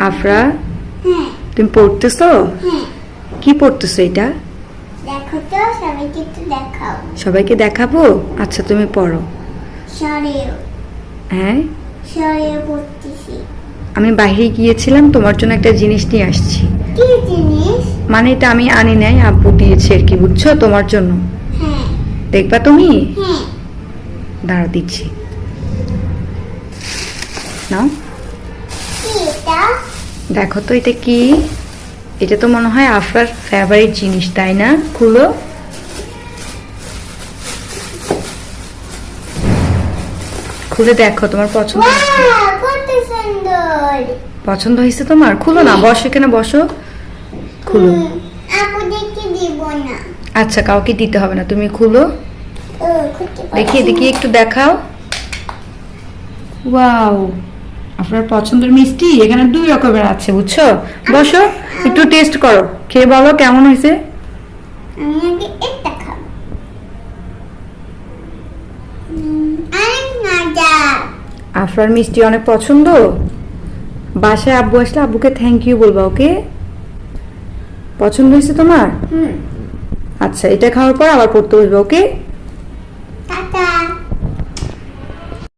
আফরা, হ্যাঁ তুমি পড়তেছো? হ্যাঁ কি পড়তেছো এটা? দেখো তো, সবাইকে একটু দেখাও। সবাইকে দেখাবো? আচ্ছা তুমি পড়ো। সরেও হ্যাঁ, সরেও পড়তেছি। আমি বাইরে গিয়েছিলাম, তোমার জন্য একটা জিনিস নিয়ে আসছি। কি জিনিস? মানে এটা আমি আনি নাই, আব্বু দিয়েছে আর কি, বুঝছো, তোমার জন্য। হ্যাঁ দেখবা তুমি? হ্যাঁ। দাঁড়া দিচ্ছি, নাও। কি এটা? দেখো তো এটা কি। এটা তো মনে হয় আফরার ফেভারিট জিনিস, তাই না? খুলো। খুলে দেখো, তোমার পছন্দ হয়েছে? ওয়াও, কত সুন্দর। পছন্দ হয়েছে তোমার? খুলো না, বসো, এখানে বসো, খুলো। আপু দেখে দিব না। আচ্ছা, কাউকে দিতে হবে না, তুমি খুলো। ও, খুঁজতে দেখি দেখি, একটু দেখাও। ওয়াও, আপনার পছন্দের মিষ্টি এখানে 2 রকমের আছে, বুঝছো। বসো, একটু টেস্ট করো, খেয়ে বলো কেমন হয়েছে। আমি আগে একটা খাবো। অনেক মজা। আফরার মিষ্টি অনেক পছন্দ। বাসায় আব্বু আসলে আব্বুকে থ্যাংক ইউ বলবা, ওকে? পছন্দ হয়েছে তোমার? হুম। আচ্ছা, এটা খাওয়ার পর আবার পড়তে বসবে, ওকে?